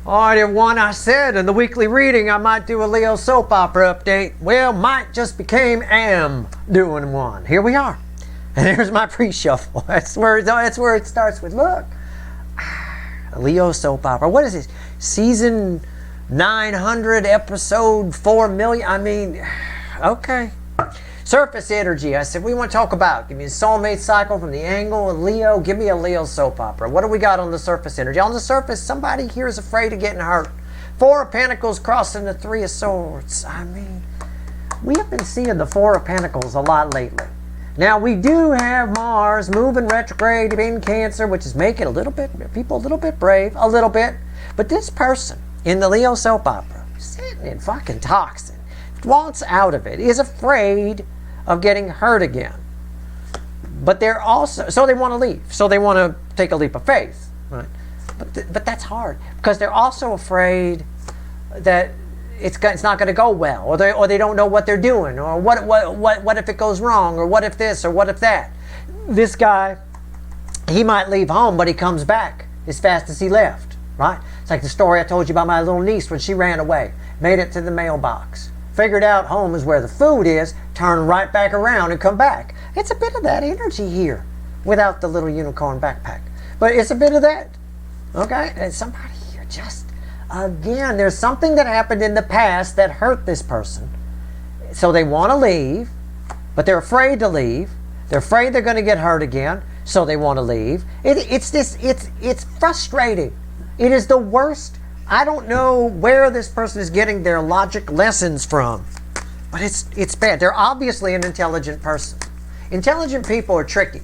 All right, everyone, I said in the weekly reading I might do a Leo soap opera update. Well, might just became am doing one. Here we are. And here's my pre-shuffle. That's where it starts with, look, a Leo soap opera. What is this? Season 900, episode 4 million? I mean, okay. Surface energy. I said, we want to talk about. Give me a soulmate cycle from the angle of Leo. Give me a Leo soap opera. What do we got on the surface energy? On the surface, somebody here is afraid of getting hurt. 4 of Pentacles crossing the 3 of Swords. I mean, we have been seeing the 4 of Pentacles a lot lately. Now, we do have Mars moving retrograde in Cancer, which is making people a little bit brave, a little bit. But this person in the Leo soap opera, sitting in fucking toxin, wants out of it, is afraid of getting hurt again. But they're also, so they want to leave. So they want to take a leap of faith. Right? But that's hard. Because they're also afraid that it's not going to go well. Or they don't know what they're doing. Or what if it goes wrong? Or what if this? Or what if that? This guy, he might leave home, but he comes back as fast as he left. Right? It's like the story I told you about my little niece when she ran away. Made it to the mailbox. Figured out home is where the food is, turn right back around and come back. It's a bit of that energy here without the little unicorn backpack. But it's a bit of that. Okay? And somebody here just, again, there's something that happened in the past that hurt this person. So they want to leave, but they're afraid to leave. They're afraid they're going to get hurt again, so they want to leave. It's frustrating. It is the worst. I don't know where this person is getting their logic lessons from, but it's bad. They're obviously an intelligent person. Intelligent people are tricky.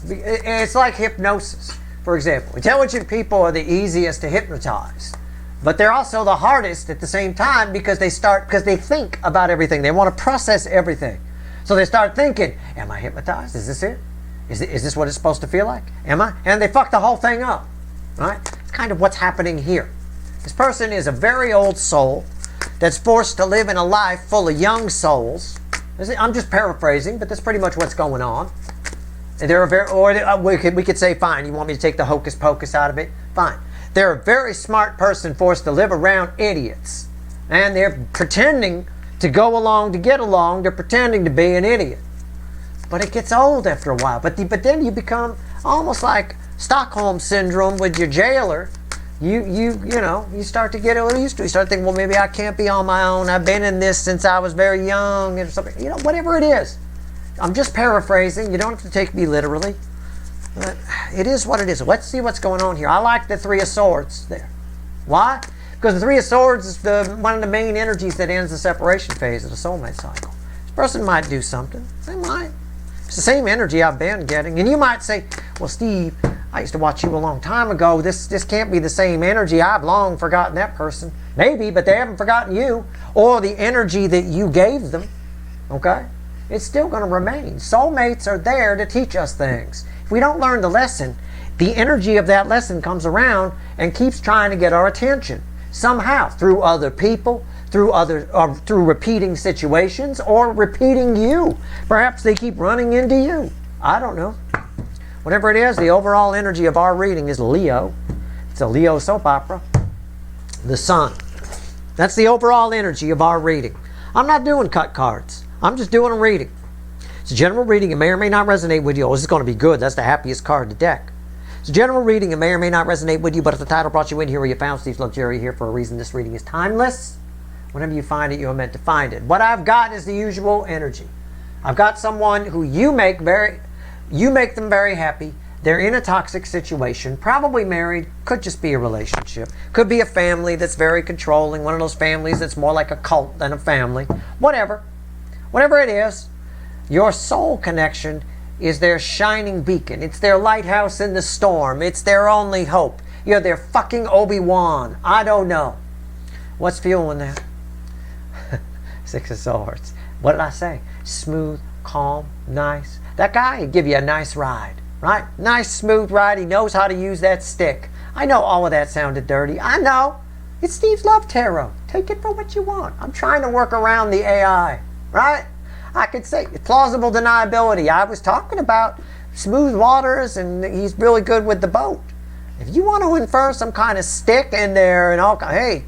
It's like hypnosis, for example. Intelligent people are the easiest to hypnotize, but they're also the hardest at the same time because they think about everything. They want to process everything. So they start thinking, am I hypnotized? Is this it? Is this what it's supposed to feel like? Am I? And they fuck the whole thing up, right? It's kind of what's happening here. This person is a very old soul that's forced to live in a life full of young souls. I'm just paraphrasing, but that's pretty much what's going on. And we could say, fine, you want me to take the hocus pocus out of it? Fine. They're a very smart person forced to live around idiots. And they're pretending to go along to get along. They're pretending to be an idiot. But it gets old after a while. But then you become almost like Stockholm Syndrome with your jailer. You start to get a little used to it. You start thinking, well, maybe I can't be on my own. I've been in this since I was very young and something. Whatever it is. I'm just paraphrasing. You don't have to take me literally. But it is what it is. Let's see what's going on here. I like the 3 of Swords there. Why? Because the 3 of Swords is one of the main energies that ends the separation phase of the soulmate cycle. This person might do something. They might. It's the same energy I've been getting. And you might say, well, Steve, I used to watch you a long time ago. This can't be the same energy. I've long forgotten that person. Maybe, but they haven't forgotten you or the energy that you gave them. Okay? It's still going to remain. Soulmates are there to teach us things. If we don't learn the lesson, the energy of that lesson comes around and keeps trying to get our attention. Somehow, through other people, through repeating situations, or repeating you. Perhaps they keep running into you. I don't know. Whatever it is, the overall energy of our reading is Leo. It's a Leo soap opera. The Sun. That's the overall energy of our reading. I'm not doing cut cards. I'm just doing a reading. It's a general reading. It may or may not resonate with you. Oh, this is going to be good. That's the happiest card in the deck. It's a general reading. It may or may not resonate with you, but if the title brought you in here where you found Steve's Luxury here for a reason, this reading is timeless. Whenever you find it, you are meant to find it. What I've got is the usual energy. I've got someone who you make them very happy. They're in a toxic situation, probably married, could just be a relationship, could be a family that's very controlling, one of those families that's more like a cult than a family, whatever it is, your soul connection is their shining beacon. It's their lighthouse in the storm. It's their only hope. You're their fucking Obi-Wan. I don't know. What's fueling that? 6 of Swords. What did I say? Smooth, calm, nice. That guy would give you a nice ride, right? Nice, smooth ride. He knows how to use that stick. I know all of that sounded dirty. I know. It's Steve's Love Tarot. Take it for what you want. I'm trying to work around the AI, right? I could say plausible deniability. I was talking about smooth waters and he's really good with the boat. If you want to infer some kind of stick in there and all, hey,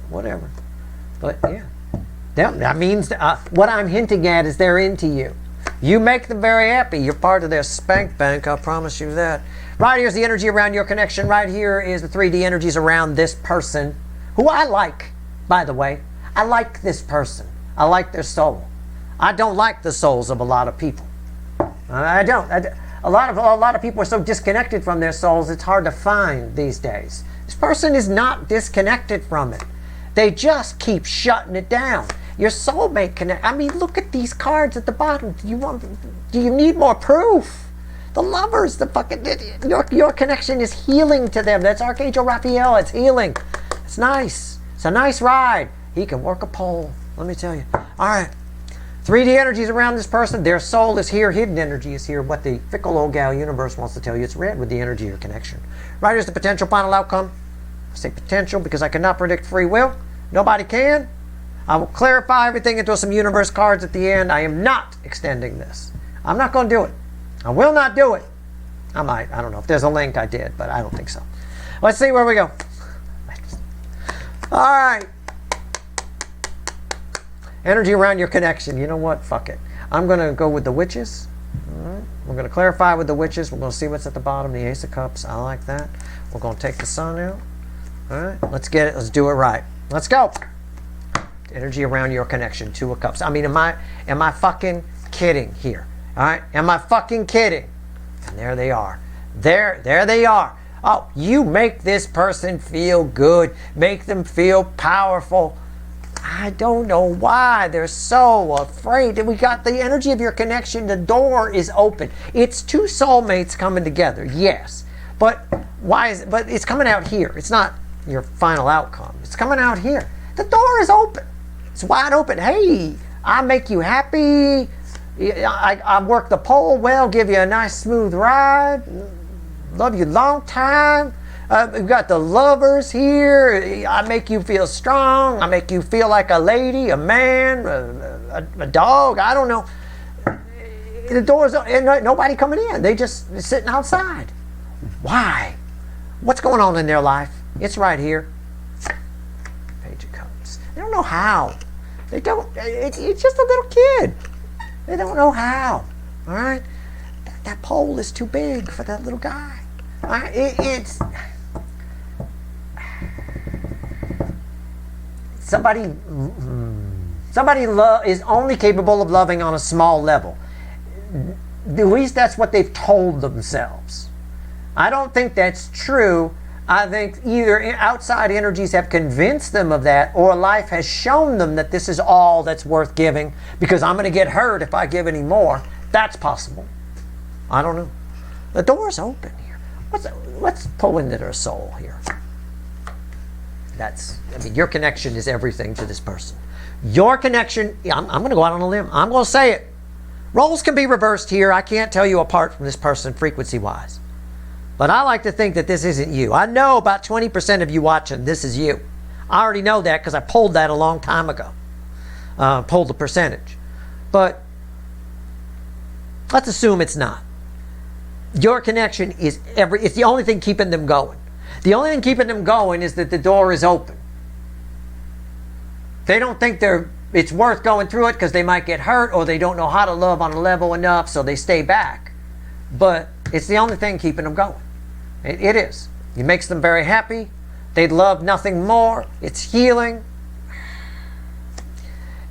whatever. But yeah, that means what I'm hinting at is they're into you. You make them very happy. You're part of their spank bank, I promise you that. Right here's the energy around your connection. Right here is the 3D energies around this person, who I like, by the way. I like this person. I like their soul. I don't like the souls of a lot of people. I don't. A lot of people are so disconnected from their souls, it's hard to find these days. This person is not disconnected from it. They just keep shutting it down. Your soulmate connect. I mean, look at these cards at the bottom. Do you need more proof? The lovers, your connection is healing to them. That's Archangel Raphael. It's healing. It's nice. It's a nice ride. He can work a pole. Let me tell you. All right. 3D energies around this person. Their soul is here. Hidden energy is here. What the fickle old gal universe wants to tell you. It's red with the energy of your connection. Right here's the potential final outcome. I say potential because I cannot predict free will. Nobody can. I will clarify everything into some universe cards at the end. I am not extending this. I'm not going to do it. I will not do it. I might. I don't know. If there's a link, I did, but I don't think so. Let's see where we go. All right. Energy around your connection. You know what? Fuck it. I'm going to go with the witches. All right. We're going to clarify with the witches. We're going to see what's at the bottom. The Ace of Cups. I like that. We're going to take the Sun out. All right. Let's get it. Let's do it right. Let's go. Energy around your connection. 2 of Cups. I mean, am I fucking kidding here? All right. Am I fucking kidding? And there they are. There they are. Oh, you make this person feel good. Make them feel powerful. I don't know why they're so afraid. We got the energy of your connection. The door is open. It's 2 soulmates coming together. Yes. But why is it? But it's coming out here. It's not your final outcome. It's coming out here. The door is open. It's wide open. Hey, I make you happy. I work the pole well, give you a nice smooth ride. Love you long time. We've got the lovers here. I make you feel strong. I make you feel like a lady, a man, a dog. I don't know. The door's and nobody coming in. They just sitting outside. Why? What's going on in their life? It's right here. Page of Cups. They don't know how. They don't. It's just a little kid. They don't know how. All right. That pole is too big for that little guy. All right. It's somebody is only capable of loving on a small level. At least that's what they've told themselves. I don't think that's true. I think either outside energies have convinced them of that, or life has shown them that this is all that's worth giving because I'm going to get hurt if I give any more. That's possible. I don't know. The door's open here. Let's pull into their soul here. Your connection is everything to this person. Your connection, I'm going to go out on a limb. I'm going to say it. Roles can be reversed here. I can't tell you apart from this person frequency-wise. But I like to think that this isn't you. I know about 20% of you watching, this is you. I already know that because I pulled that a long time ago. Pulled the percentage. But let's assume it's not. Your connection is it's the only thing keeping them going. The only thing keeping them going is that the door is open. They don't think it's worth going through it because they might get hurt, or they don't know how to love on a level enough, so they stay back. But it's the only thing keeping them going. It is. It makes them very happy. They'd love nothing more. It's healing.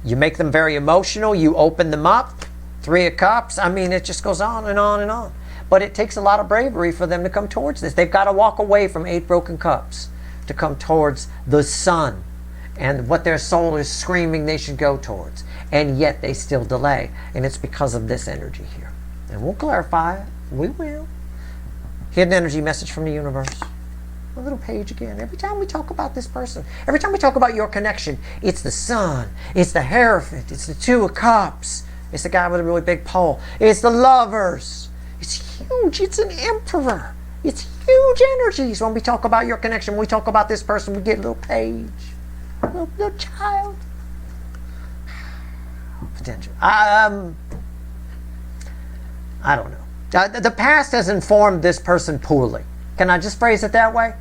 You make them very emotional. You open them up. 3 of Cups. I mean, it just goes on and on and on. But it takes a lot of bravery for them to come towards this. They've got to walk away from 8 broken cups to come towards the sun and what their soul is screaming they should go towards. And yet they still delay. And it's because of this energy here. And we'll clarify it. We will. Hidden energy message from the universe. A little page again. Every time we talk about this person, every time we talk about your connection, it's the sun, it's the Hierophant, it's the 2 of Cups, it's the guy with a really big pole, it's the lovers. It's huge. It's an emperor. It's huge energies when we talk about your connection. When we talk about this person, we get a little page, a little child. Potential. I don't know. The past has informed this person poorly. Can I just phrase it that way?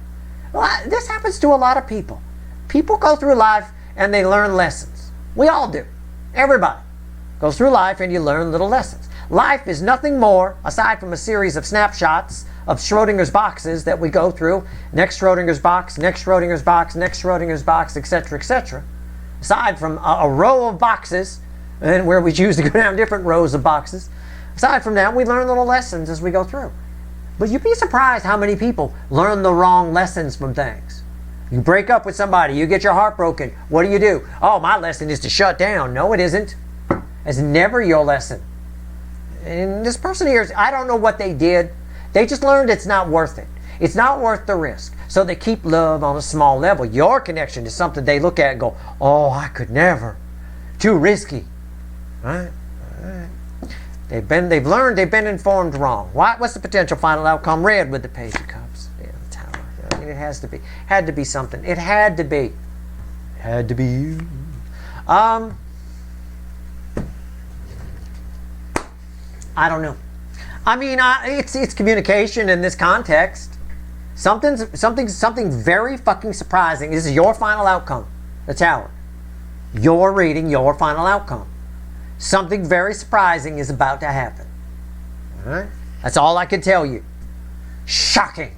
Well, this happens to a lot of people. People go through life and they learn lessons. We all do. Everybody goes through life and you learn little lessons. Life is nothing more, aside from a series of snapshots of Schrodinger's boxes that we go through. Next Schrodinger's box, next Schrodinger's box, next Schrodinger's box, etc., etc. Aside from a row of boxes, and where we choose to go down different rows of boxes. Aside from that, we learn little lessons as we go through. But you'd be surprised how many people learn the wrong lessons from things. You break up with somebody, you get your heart broken. What do? Oh, my lesson is to shut down. No, it isn't. It's never your lesson. And this person here, I don't know what they did. They just learned it's not worth it. It's not worth the risk. So they keep love on a small level. Your connection is something they look at and go, oh, I could never. Too risky. Right? They've learned, they've been informed wrong. What's the potential final outcome? Red with the Page of Cups. Yeah, the Tower. I mean, it has to be. Had to be something. It had to be. Had to be you. I don't know. I mean, it's communication in this context. Something very fucking surprising. This is your final outcome. The Tower. Your reading, your final outcome. Something very surprising is about to happen. All right? That's all I can tell you. Shocking.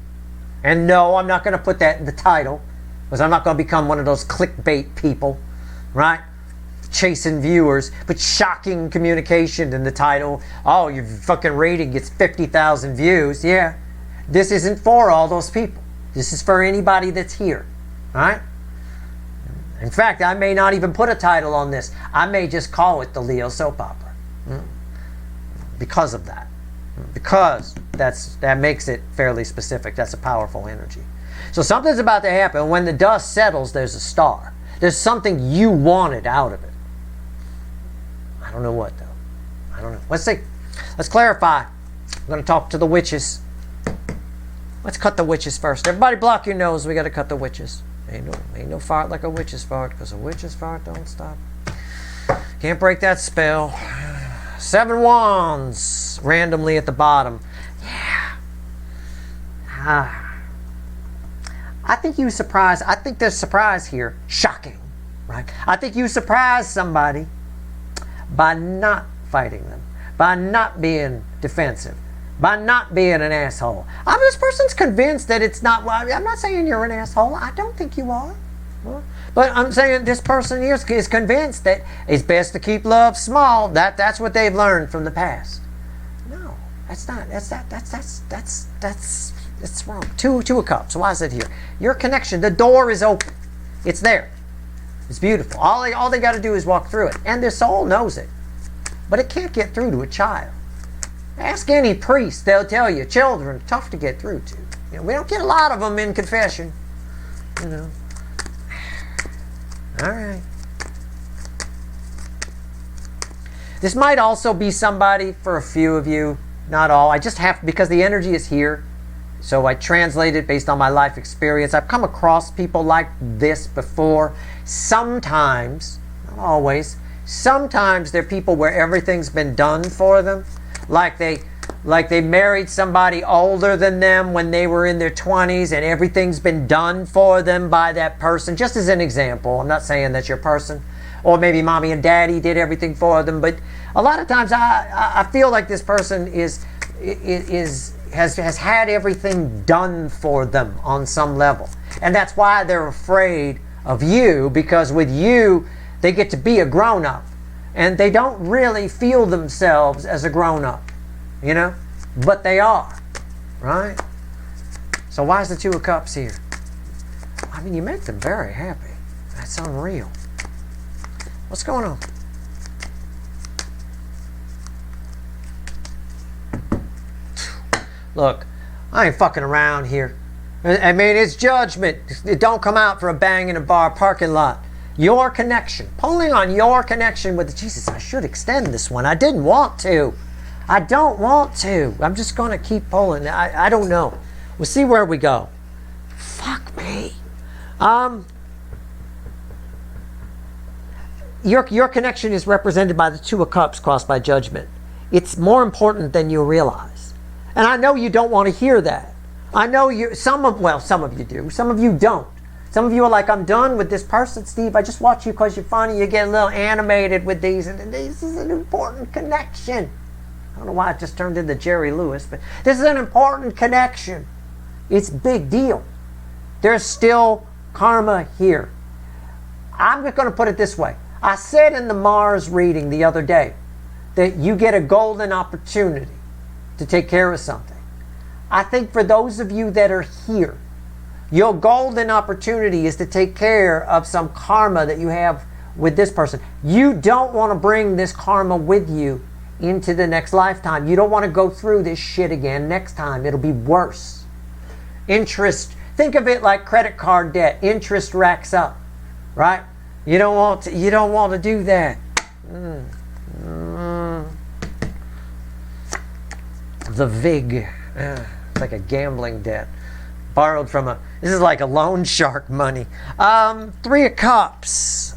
And no, I'm not going to put that in the title, because I'm not going to become one of those clickbait people, right? Chasing viewers, but shocking communication in the title. Oh, your fucking rating gets 50,000 views. Yeah. This isn't for all those people. This is for anybody that's here. All right? In fact, I may not even put a title on this. I may just call it the Leo soap opera. Because of that. Because that makes it fairly specific. That's a powerful energy. So something's about to happen. When the dust settles, there's a star. There's something you wanted out of it. I don't know what, though. I don't know. Let's see. Let's clarify. I'm going to talk to the witches. Let's cut the witches first. Everybody block your nose. We got to cut the witches. Ain't no fart like a witch's fart, because a witch's fart don't stop. Can't break that spell. 7 wands randomly at the bottom. Yeah. I think you surprise. I think there's surprise here. Shocking, right? I think you surprise somebody by not fighting them, by not being defensive, by not being an asshole. This person's convinced that it's not. Well, I'm not saying you're an asshole. I don't think you are. But I'm saying this person here is convinced that it's best to keep love small. That's what they've learned from the past. No, that's not. That's wrong. Two of Cups. Why is it here? Your connection. The door is open. It's there. It's beautiful. All they got to do is walk through it, and their soul knows it. But it can't get through to a child. Ask any priest, they'll tell you, children are tough to get through to. We don't get a lot of them in confession. All right. This might also be somebody for a few of you, not all. I just have, because the energy is here, so I translate it based on my life experience. I've come across people like this before. Sometimes, not always, sometimes they're people where everything's been done for them. Like they married somebody older than them when they were in their 20s, and everything's been done for them by that person. Just as an example, I'm not saying that's your person. Or maybe mommy and daddy did everything for them. But a lot of times I feel like this person has had everything done for them on some level. And that's why they're afraid of you, because with you, they get to be a grown-up. And they don't really feel themselves as a grown-up, but they are, right? So why is the 2 of Cups here? I mean, you make them very happy. That's unreal. What's going on? Look, I ain't fucking around here. I mean, it's judgment. It don't come out for a bang in a bar parking lot. Your connection. Pulling on your connection with Jesus. I should extend this one. I didn't want to. I don't want to. I'm just going to keep pulling. I don't know. We'll see where we go. Fuck me. Your connection is represented by the 2 of Cups crossed by judgment. It's more important than you realize. And I know you don't want to hear that. I know you, some of you do, some of you don't. Some of you are like, I'm done with this person, Steve. I just watch you because you're funny. You get a little animated with these, and this is an important connection. I don't know why it just turned into Jerry Lewis, but this is an important connection. It's a big deal. There's still karma here. I'm just going to put it this way. I said in the Mars reading the other day that you get a golden opportunity to take care of something. I think for those of you that are here, your golden opportunity is to take care of some karma that you have with this person. You don't want to bring this karma with you into the next lifetime. You don't want to go through this shit again next time. It'll be worse. Interest, think of it like credit card debt. Interest racks up, right? You don't want to do that. The VIG, it's like a gambling debt. Borrowed from this is like a loan shark money. 3 of Cups,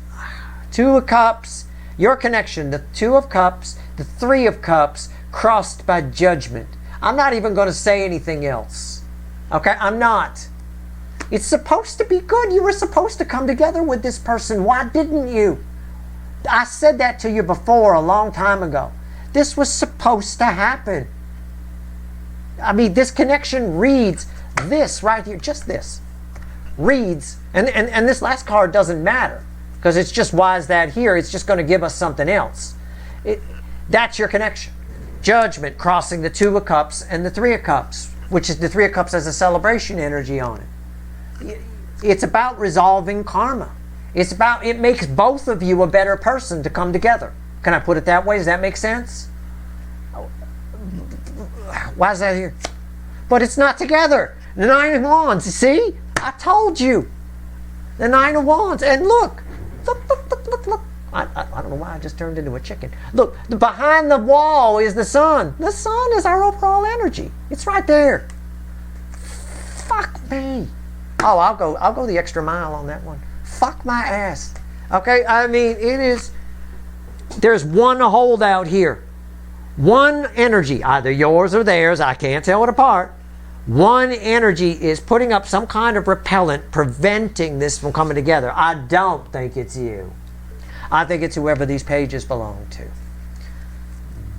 2 of Cups, your connection, the 2 of Cups, the 3 of Cups, crossed by judgment. I'm not even going to say anything else. Okay, I'm not. It's supposed to be good. You were supposed to come together with this person. Why didn't you? I said that to you before a long time ago. This was supposed to happen. I mean, this connection reads this right here, just this. Reads, and this last card doesn't matter because it's just why is that here? It's just going to give us something else. That's your connection. Judgment crossing the 2 of Cups and the 3 of Cups, which is the 3 of Cups has a celebration energy on it. It's about resolving karma. It makes both of you a better person to come together. Can I put it that way? Does that make sense? Why is that here? But it's not together. The 9 of Wands, you see? I told you. The 9 of Wands. And look. Look. I don't know why I just turned into a chicken. Look, behind the wall is the sun. The sun is our overall energy. It's right there. Fuck me. Oh, I'll go the extra mile on that one. Fuck my ass. Okay? I mean, there's one holdout here. One energy, either yours or theirs, I can't tell it apart. One energy is putting up some kind of repellent, preventing this from coming together. I don't think it's you. I think it's whoever these pages belong to.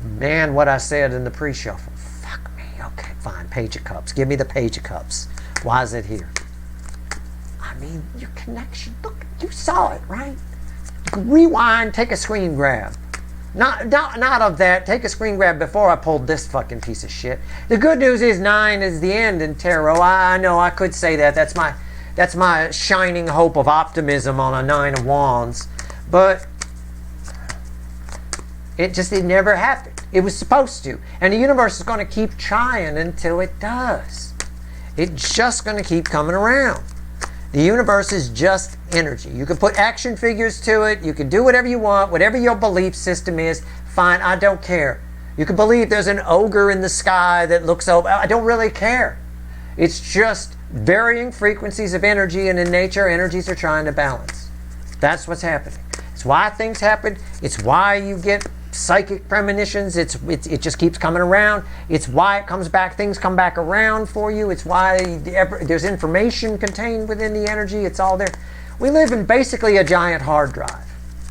Man, what I said in the pre-shuffle. Fuck me. Okay, fine. Page of Cups. Give me the Page of Cups. Why is it here? I mean, your connection. Look, you saw it, right? Rewind, take a screen grab. Not of that. Take a screen grab before I pulled this fucking piece of shit. The good news is 9 is the end in tarot. I know I could say that. That's my shining hope of optimism on a 9 of Wands. But it never happened. It was supposed to. And the universe is going to keep trying until it does. It's just going to keep coming around. The universe is just energy. You can put action figures to it. You can do whatever you want. Whatever your belief system is, fine. I don't care. You can believe there's an ogre in the sky that looks over. I don't really care. It's just varying frequencies of energy, and in nature, energies are trying to balance. That's what's happening. It's why things happen. It's why you get psychic premonitions. It just keeps coming around. It's why it comes back. Things come back around for you. It's why there's information contained within the energy. It's all there. We live in basically a giant hard drive,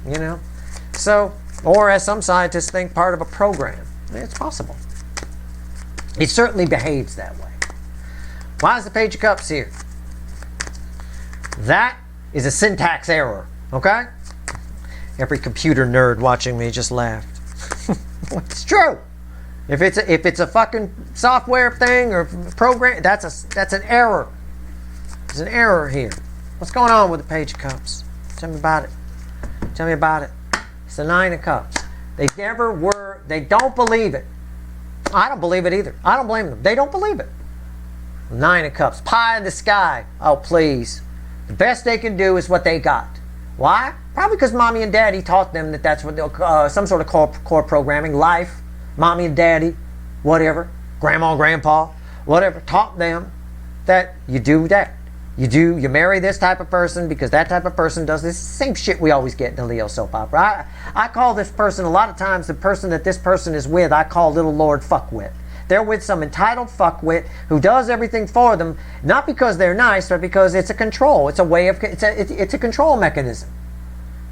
you know? So, or as some scientists think, part of a program. It's possible. It certainly behaves that way. Why is the Page of Cups here? That is a syntax error, okay? Every computer nerd watching me just laughed. It's true. If it's a fucking software thing or program, that's an error. There's an error here. What's going on with the Page of Cups? Tell me about it. Tell me about it. It's the 9 of Cups. They don't believe it. I don't believe it either. I don't blame them. They don't believe it. 9 of Cups. Pie in the sky. Oh, please. The best they can do is what they got. Why? Probably because mommy and daddy taught them that that's what some sort of core programming, life, mommy and daddy, whatever, grandma and grandpa, whatever, taught them that you do that. You marry this type of person because that type of person does this. Same shit we always get in the Leo soap opera. I call this person, a lot of times, the person that this person is with, I call Little Lord Fuckwit. They're with some entitled fuckwit who does everything for them, not because they're nice, but because it's a control. It's a way of, it's a control mechanism.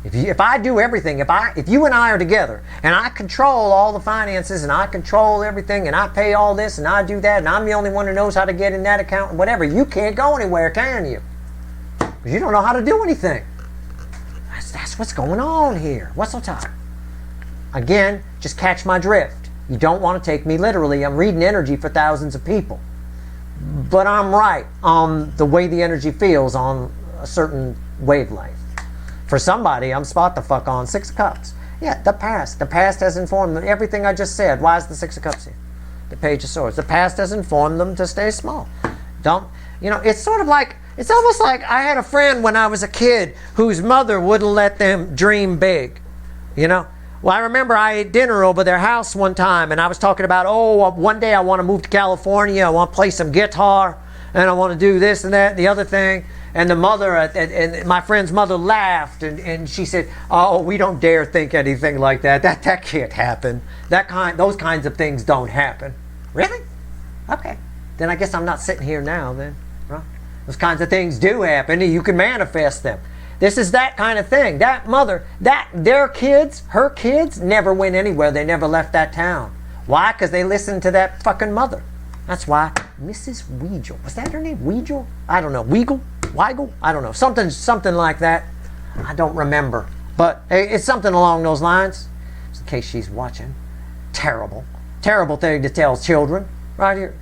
If I do everything, if you and I are together and I control all the finances and I control everything and I pay all this and I do that and I'm the only one who knows how to get in that account and whatever, you can't go anywhere, can you? Because you don't know how to do anything. That's what's going on here. What's so tired? Again, just catch my drift. You don't want to take me literally. I'm reading energy for thousands of people. But I'm right on the way the energy feels on a certain wavelength. For somebody, I'm spot the fuck on. 6 of Cups. Yeah, the past. The past has informed them. Everything I just said. Why is the 6 of Cups here? The Page of Swords. The past has informed them to stay small. Don't, you know, it's sort of like, it's almost like I had a friend when I was a kid whose mother wouldn't let them dream big. You know? Well, I remember I ate dinner over their house one time and I was talking about, oh, one day I want to move to California. I want to play some guitar and I want to do this and that and the other thing. And the mother, and my friend's mother laughed and she said, oh, we don't dare think anything like that. That can't happen. Those kinds of things don't happen. Really? Okay. Then I guess I'm not sitting here now then. Right? Those kinds of things do happen and you can manifest them. This is that kind of thing. That mother, their kids, her kids never went anywhere. They never left that town. Why? Because they listened to that fucking mother. That's why Mrs. Weigel, was that her name? Weigel? I don't know. Weigel? I don't know. Something like that. I don't remember. But hey, it's something along those lines. Just in case she's watching. Terrible. Terrible thing to tell children. Right here.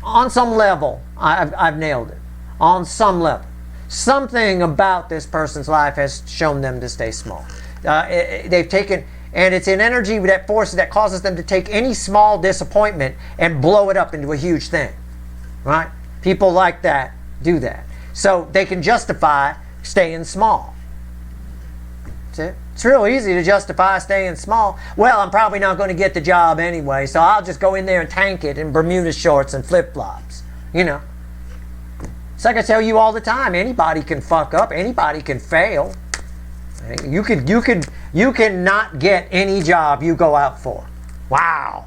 On some level, I've nailed it. On some level. Something about this person's life has shown them to stay small. They've taken, and it's an energy that forces, that causes them to take any small disappointment and blow it up into a huge thing. Right? People like that do that. So they can justify staying small. That's it. It's real easy to justify staying small. Well, I'm probably not going to get the job anyway, so I'll just go in there and tank it in Bermuda shorts and flip-flops. You know. It's like I tell you all the time, anybody can fuck up, anybody can fail. You can not get any job you go out for. Wow.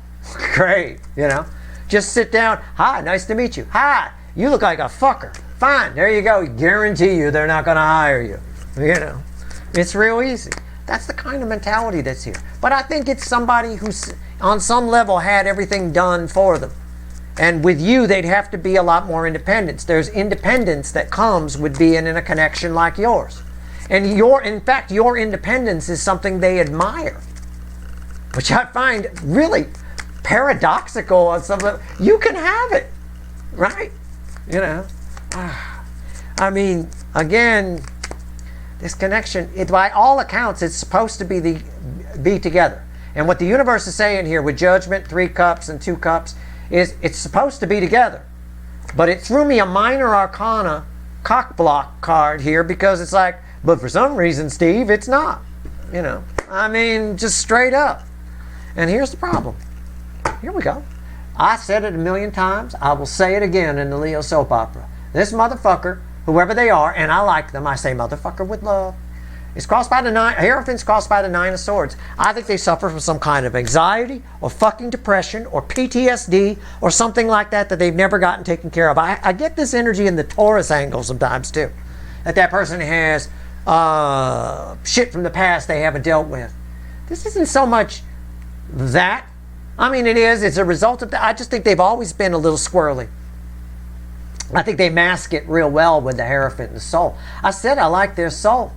Great, you know. Just sit down. Hi, nice to meet you. Hi, you look like a fucker. Fine, there you go. Guarantee you they're not going to hire you. You know. It's real easy. That's the kind of mentality that's here. But I think it's somebody who's on some level had everything done for them. And with you, they'd have to be a lot more independence. There's independence that comes with being in a connection like yours. And in fact, your independence is something they admire, which I find really paradoxical on some level. You can have it, right? You know, I mean, again, this connection, by all accounts, it's supposed to be together. And what the universe is saying here with Judgment, 3 cups and 2 cups, is it's supposed to be together. But it threw me a minor arcana cock block card here because it's like, but for some reason, Steve, it's not. You know, I mean, just straight up. And here's the problem. Here we go. I said it a million times. I will say it again in the Leo soap opera. This motherfucker, whoever they are, and I like them, I say motherfucker with love, is crossed by the 9, Hierophant's crossed by the 9 of Swords. I think they suffer from some kind of anxiety or fucking depression or PTSD or something like that they've never gotten taken care of. I get this energy in the Taurus angle sometimes too. That person has shit from the past they haven't dealt with. This isn't so much that. I mean, it is. It's a result of that. I just think they've always been a little squirrely. I think they mask it real well with the Hierophant and the Soul. I said I like their soul.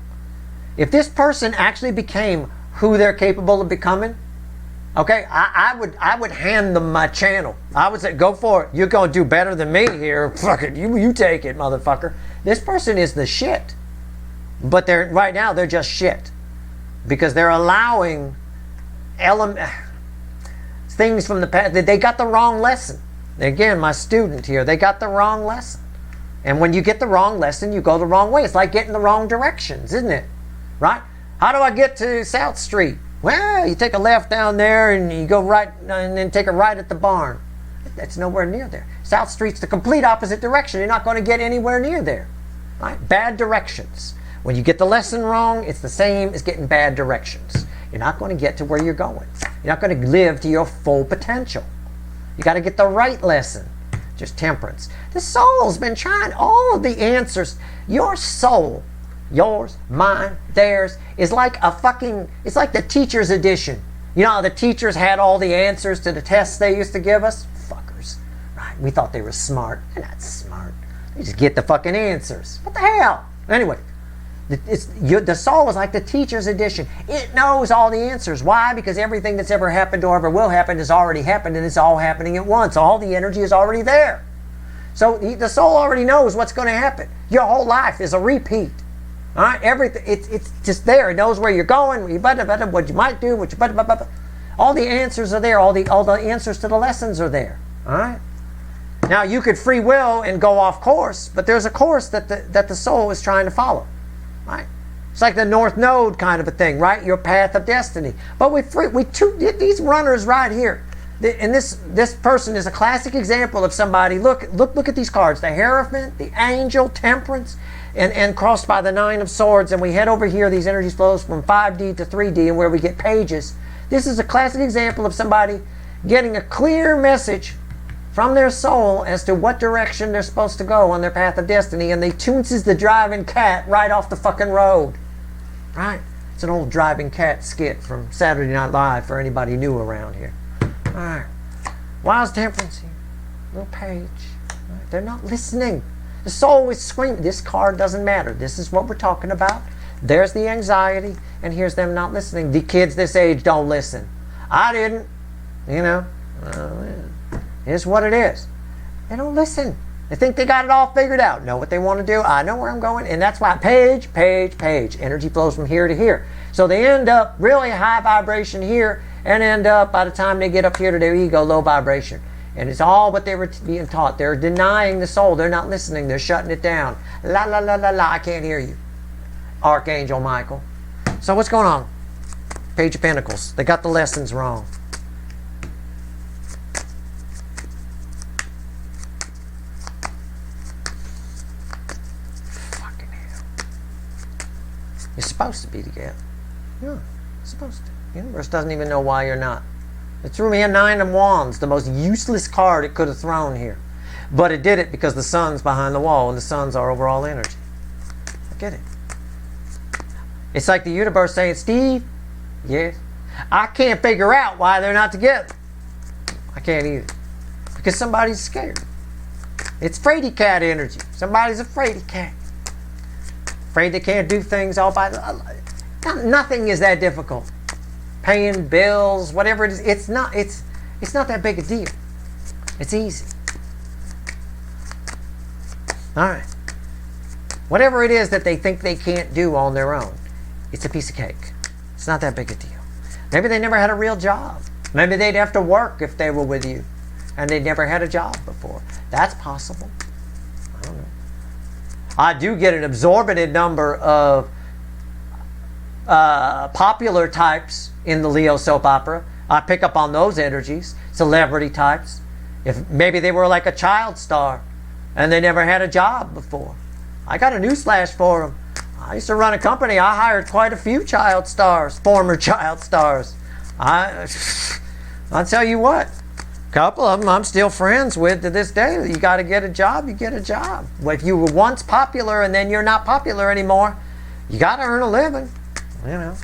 If this person actually became who they're capable of becoming, okay, I would hand them my channel. I would say, go for it. You're going to do better than me here. Fuck it. You take it, motherfucker. This person is the shit. But right now, they're just shit. Because they're allowing things from the past. They got the wrong lesson. Again, my student here, they got the wrong lesson. And when you get the wrong lesson, you go the wrong way. It's like getting the wrong directions, isn't it? Right? How do I get to South Street? Well, you take a left down there and you go right and then take a right at the barn. That's nowhere near there. South Street's the complete opposite direction. You're not going to get anywhere near there. Right? Bad directions. When you get the lesson wrong, it's the same as getting bad directions. You're not going to get to where you're going. You're not going to live to your full potential. You got to get the right lesson. Just temperance. The soul's been trying all of the answers. Your soul, yours, mine, theirs, is like it's like the teacher's edition. You know how the teachers had all the answers to the tests they used to give us? Fuckers. Right? We thought they were smart. They're not smart. They just get the fucking answers. What the hell? Anyway, the soul is like the teacher's edition. It knows all the answers. Why? Because everything that's ever happened or ever will happen has already happened, and it's all happening at once. All the energy is already there. So the soul already knows what's going to happen. Your whole life is a repeat. All right, everything. It's just there. It knows where you're going, what you might do, all the answers are there. All the answers to the lessons are there. All right. Now you could free will and go off course, but there's a course that the soul is trying to follow. Right? It's like the North Node kind of a thing, right? Your path of destiny. But these runners right here, and this person is a classic example of somebody. Look at these cards: the Hierophant, the Angel, Temperance, and crossed by the Nine of Swords. And we head over here. These energies flows from 5D to 3D, and where we get pages. This is a classic example of somebody getting a clear message from their soul as to what direction they're supposed to go on their path of destiny, and they toonses the driving cat right off the fucking road. Right? It's an old driving cat skit from Saturday Night Live for anybody new around here. Alright. Why is Temperance here? Little page. Right. They're not listening. The soul is screaming. This card doesn't matter. This is what we're talking about. There's the anxiety, and here's them not listening. The kids this age don't listen. I didn't. You know. It's what it is. They don't listen. They think they got it all figured out. Know what they want to do. I know where I'm going. And that's why page. Energy flows from here to here. So they end up really high vibration here and end up, by the time they get up here to their ego, low vibration. And it's all what they were being taught. They're denying the soul. They're not listening. They're shutting it down. La, la, la, la, la. I can't hear you. Archangel Michael. So what's going on? Page of Pentacles. They got the lessons wrong. You're supposed to be together. Yeah, it's supposed to. The universe doesn't even know why you're not. It threw me a 9 of Wands, the most useless card it could have thrown here. But it did it because the sun's behind the wall, and the sun's our overall energy. I get it. It's like the universe saying, Steve, yes, I can't figure out why they're not together. I can't either. Because somebody's scared. It's fraidy cat energy. Somebody's a fraidy cat. Afraid they can't do things all by nothing is that difficult. Paying bills, whatever it is, it's not that big a deal. It's easy. All right. Whatever it is that they think they can't do on their own, it's a piece of cake. It's not that big a deal. Maybe they never had a real job. Maybe they'd have to work if they were with you, and they'd never had a job before. That's possible. I don't know. I do get an absorbent number of popular types in the Leo soap opera. I pick up on those energies, celebrity types. If maybe they were like a child star and they never had a job before. I got a newsflash for them. I used to run a company. I hired quite a few child stars, former child stars. I'll tell you what. Couple of them I'm still friends with to this day. You got to get a job, you get a job. Well, if you were once popular and then you're not popular anymore, you got to earn a living. You know,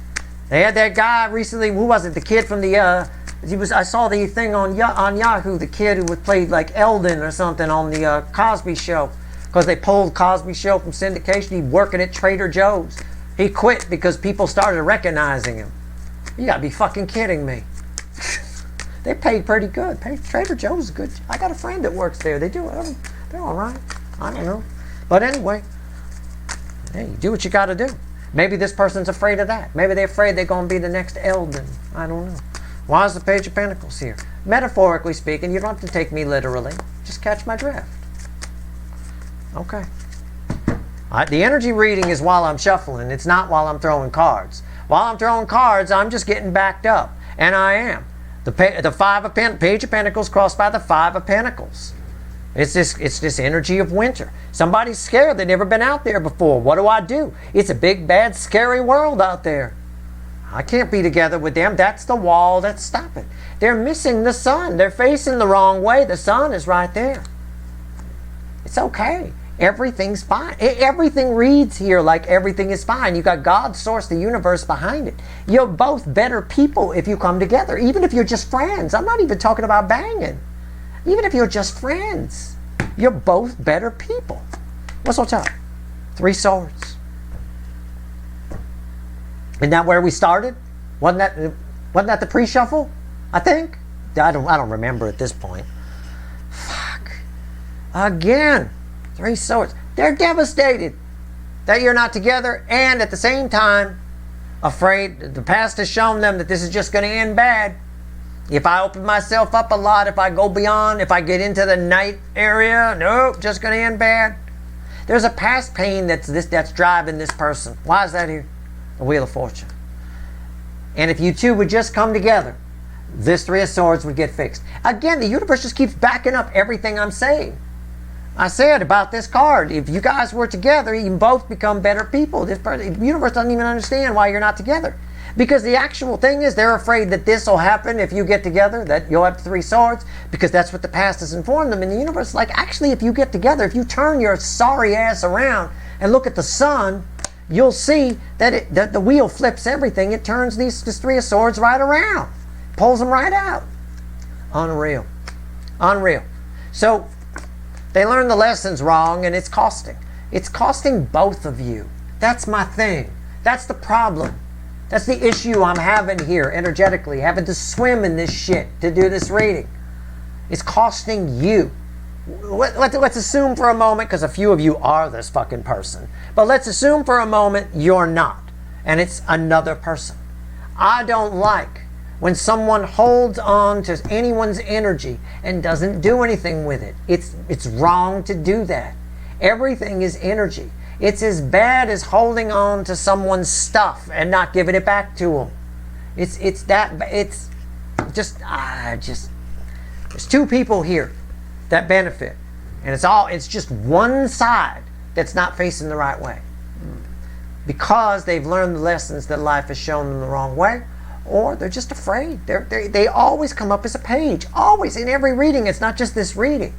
they had that guy recently. Who was it? The kid from the I saw the thing on Yahoo. The kid who was played like Eldon or something on the Cosby Show, because they pulled Cosby Show from syndication. He's working at Trader Joe's. He quit because people started recognizing him. You got to be fucking kidding me. They paid pretty good. Trader Joe's good. I got a friend that works there. They do. They're all right. I don't know. But anyway, hey, you do what you got to do. Maybe this person's afraid of that. Maybe they're afraid they're going to be the next Eldon. I don't know. Why is the Page of Pentacles here? Metaphorically speaking, you don't have to take me literally. Just catch my drift. Okay. The energy reading is while I'm shuffling. It's not while I'm throwing cards. While I'm throwing cards, I'm just getting backed up. And I am. The Page of Pentacles crossed by the Five of Pentacles. It's this energy of winter. Somebody's scared. They've never been out there before. What do? It's a big, bad, scary world out there. I can't be together with them. That's the wall that's stopping. They're missing the sun. They're facing the wrong way. The sun is right there. It's okay. Everything's fine. Everything reads here like everything is fine. You got God, source, the universe behind it. You're both better people if you come together. Even if you're just friends. I'm not even talking about banging. Even if you're just friends. You're both better people. What's on top? 3 swords. Isn't that where we started? Wasn't that the pre-shuffle? I think. I don't remember at this point. Fuck. Again. 3 swords. They're devastated that you're not together, and at the same time afraid. The past has shown them that this is just going to end bad. If I open myself up a lot, if I go beyond, if I get into the night area, nope, just going to end bad. There's a past pain that's driving this person. Why is that here? The Wheel of Fortune. And if you two would just come together, this 3 of Swords would get fixed. Again, the universe just keeps backing up everything I'm saying. I said about this card, if you guys were together, you can both become better people. The universe doesn't even understand why you're not together. Because the actual thing is, they're afraid that this will happen if you get together, that you'll have 3 swords, because that's what the past has informed them. And the universe is like, actually, if you get together, if you turn your sorry ass around and look at the sun, you'll see that the wheel flips everything. It turns this 3 of Swords right around. Pulls them right out. Unreal. Unreal. So, they learned the lessons wrong, and it's costing. It's costing both of you. That's my thing. That's the problem. That's the issue I'm having here energetically, having to swim in this shit to do this reading. It's costing you. Let's assume for a moment, because a few of you are this fucking person, but let's assume for a moment you're not, and it's another person. I don't like when someone holds on to anyone's energy and doesn't do anything with it. It's wrong to do that. Everything is energy. It's as bad as holding on to someone's stuff and not giving it back to them. There's 2 people here that benefit, and it's just one side that's not facing the right way because they've learned the lessons that life has shown them the wrong way, or they're just afraid. They always come up as a page, always in every reading. It's not just this reading.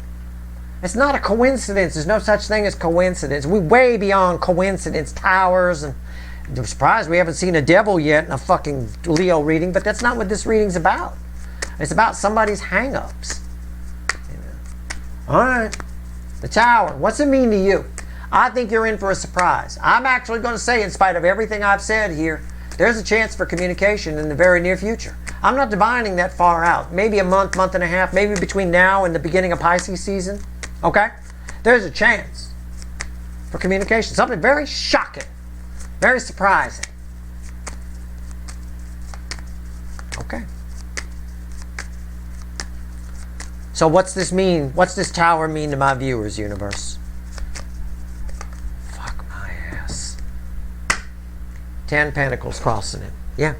It's not a coincidence. There's no such thing as coincidence. We're way beyond coincidence, towers, and I'm surprised we haven't seen a devil yet in a fucking Leo reading, but that's not what this reading's about. It's about somebody's hang-ups. Alright, the Tower. What's it mean to you? I think you're in for a surprise. I'm actually going to say, in spite of everything I've said here, there's a chance for communication in the very near future. I'm not divining that far out. Maybe a month, month and a half, maybe between now and the beginning of Pisces season. Okay? There's a chance for communication. Something very shocking. Very surprising. Okay. So what's this mean? What's this Tower mean to my viewers, universe? Fuck my ass. 10 Pentacles crossing it. Yeah.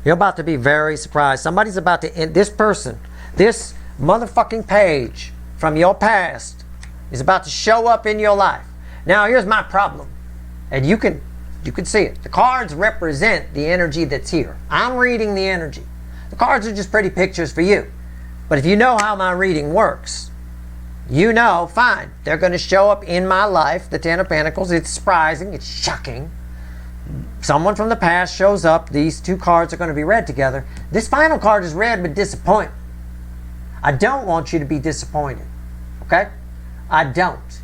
You're about to be very surprised. Somebody's about to end. This person, this motherfucking page from your past is about to show up in your life. Now, here's my problem. And you can see it. The cards represent the energy that's here. I'm reading the energy. The cards are just pretty pictures for you. But if you know how my reading works, you know, fine, they're going to show up in my life, the 10 of Pentacles. It's surprising. It's shocking. Someone from the past shows up. These 2 cards are going to be read together. This final card is read with disappointment. I don't want you to be disappointed. Okay? I don't.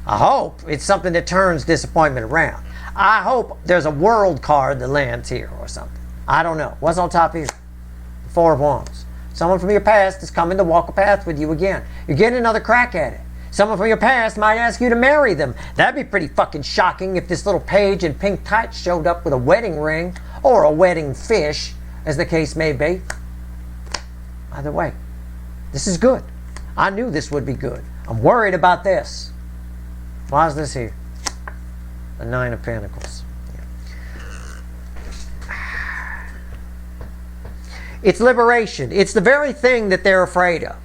I hope it's something that turns disappointment around. I hope there's a world card that lands here or something. I don't know. What's on top here? The 4 of Wands. Someone from your past is coming to walk a path with you again. You're getting another crack at it. Someone from your past might ask you to marry them. That'd be pretty fucking shocking if this little page in pink tights showed up with a wedding ring or a wedding fish, as the case may be. Either way, this is good. I knew this would be good. I'm worried about this. Why is this here? The 9 of Pentacles. It's liberation. It's the very thing that they're afraid of.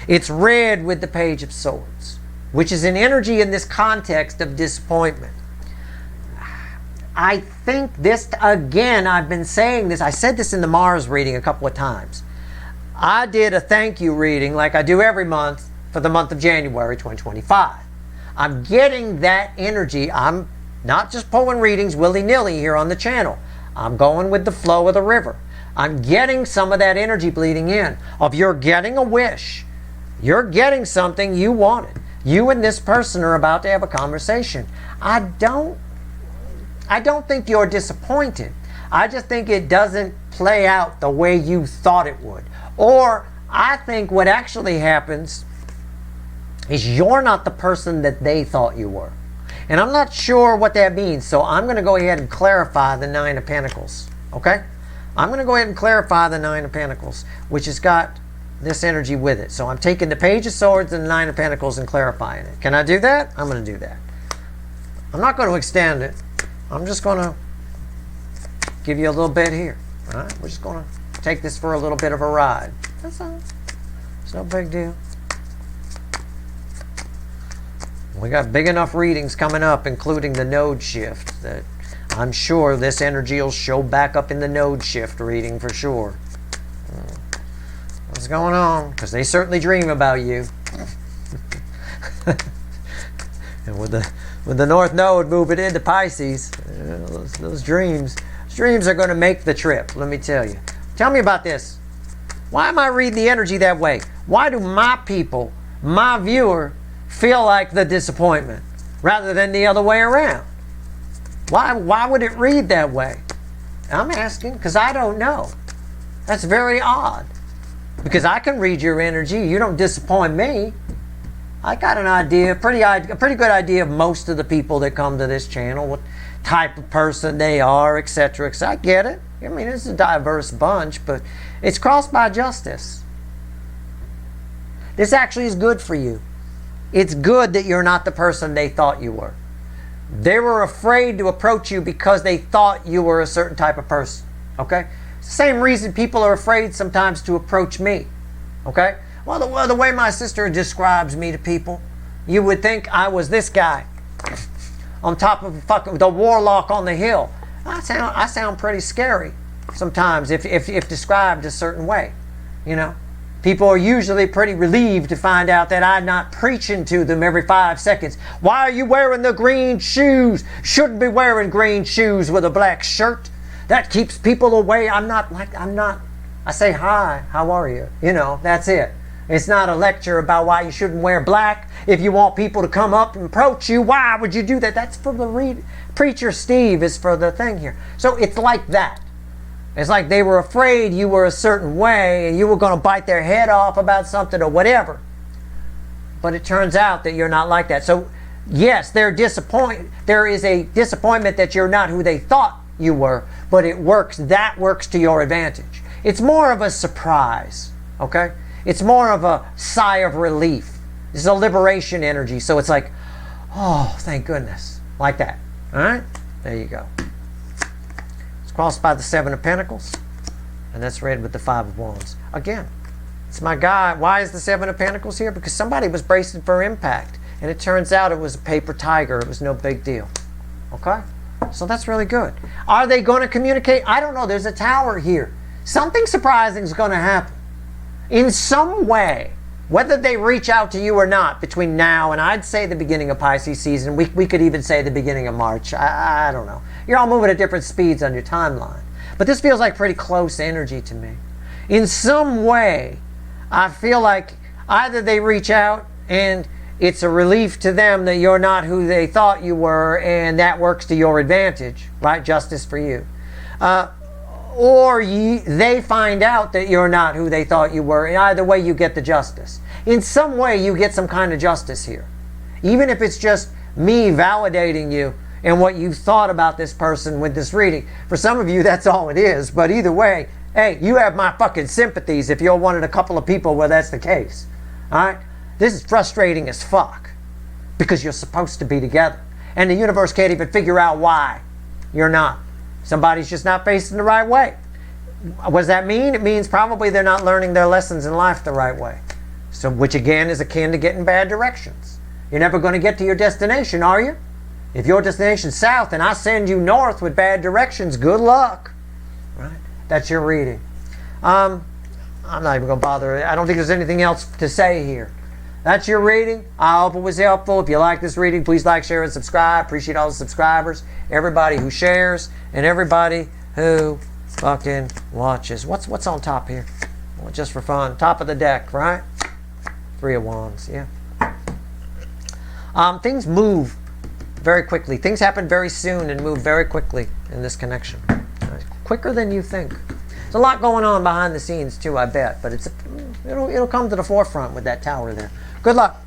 It's read with the Page of Swords, which is an energy in this context of disappointment. I think this, again, I've been saying this. I said this in the Mars reading a couple of times. I did a thank you reading like I do every month for the month of January 2025. I'm getting that energy. I'm not just pulling readings willy-nilly here on the channel. I'm going with the flow of the river. I'm getting some of that energy bleeding in of you're getting a wish. You're getting something you wanted. You and this person are about to have a conversation. I don't think you're disappointed. I just think it doesn't play out the way you thought it would. Or I think what actually happens is you're not the person that they thought you were. And I'm not sure what that means, so I'm going to go ahead and clarify the Nine of Pentacles. Okay? I'm going to go ahead and clarify the Nine of Pentacles, which has got this energy with it. So I'm taking the Page of Swords and the Nine of Pentacles and clarifying it. Can I do that? I'm going to do that. I'm not going to extend it. I'm just going to give you a little bit here. All right? We're just going to take this for a little bit of a ride. That's all. It's no big deal. We got big enough readings coming up, including the node shift, that I'm sure this energy will show back up in the node shift reading for sure. What's going on? Because they certainly dream about you. And with the North Node moving into Pisces, those dreams are going to make the trip, let me tell you. Tell me about this. Why am I reading the energy that way? Why do my people, my viewer, feel like the disappointment rather than the other way around? Why would it read that way? I'm asking because I don't know. That's very odd. Because I can read your energy. You don't disappoint me. I got an idea, a pretty good idea of most of the people that come to this channel, what type of person they are, etc. I get it. I mean, it's a diverse bunch, but it's crossed by justice. This actually is good for you. It's good that you're not the person they thought you were. They were afraid to approach you because they thought you were a certain type of person. Okay? Same reason people are afraid sometimes to approach me. Okay? Well, the way my sister describes me to people, you would think I was this guy on top of the warlock on the hill. I sound pretty scary sometimes if described a certain way. You know? People are usually pretty relieved to find out that I'm not preaching to them every 5 seconds. Why are you wearing the green shoes? Shouldn't be wearing green shoes with a black shirt. That keeps people away. I say, hi, how are you? You know, that's it. It's not a lecture about why you shouldn't wear black. If you want people to come up and approach you, why would you do that? That's for the Preacher Steve is for the thing here. So it's like that. It's like they were afraid you were a certain way and you were going to bite their head off about something or whatever. But it turns out that you're not like that. So yes, there is a disappointment that you're not who they thought you were, but it works. That works to your advantage. It's more of a surprise, okay? It's more of a sigh of relief. It's a liberation energy. So it's like, oh, thank goodness. Like that. All right? There you go. It's crossed by the Seven of Pentacles. And that's read with the Five of Wands. Again, it's my guy. Why is the Seven of Pentacles here? Because somebody was bracing for impact. And it turns out it was a paper tiger. It was no big deal. Okay? So that's really good. Are they going to communicate? I don't know. There's a tower here. Something surprising is going to happen. In some way, whether they reach out to you or not between now and I'd say the beginning of Pisces season, we could even say the beginning of March. I don't know. You're all moving at different speeds on your timeline. But this feels like pretty close energy to me. In some way, I feel like either they reach out and it's a relief to them that you're not who they thought you were and that works to your advantage, right? Justice for you. Or they find out that you're not who they thought you were. Either way, you get the justice. In some way, you get some kind of justice here. Even if it's just me validating you and what you thought about this person with this reading. For some of you, that's all it is. But either way, hey, you have my fucking sympathies if you're one of a couple of people where that's the case. All right? This is frustrating as fuck. Because you're supposed to be together. And the universe can't even figure out why you're not. Somebody's just not facing the right way. What does that mean? It means probably they're not learning their lessons in life the right way. So, which again is akin to getting bad directions. You're never going to get to your destination, are you? If your destination's south and I send you north with bad directions, good luck. Right? That's your reading. I'm not even going to bother. I don't think there's anything else to say here. That's your reading. I hope it was helpful. If you like this reading, please like, share, and subscribe. Appreciate all the subscribers, everybody who shares, and everybody who fucking watches. What's on top here? Well, just for fun. Top of the deck, right? 3 of Wands, yeah. Things move very quickly. Things happen very soon and move very quickly in this connection. Right? Quicker than you think. There's a lot going on behind the scenes too, I bet. But it'll come to the forefront with that tower there. Good luck.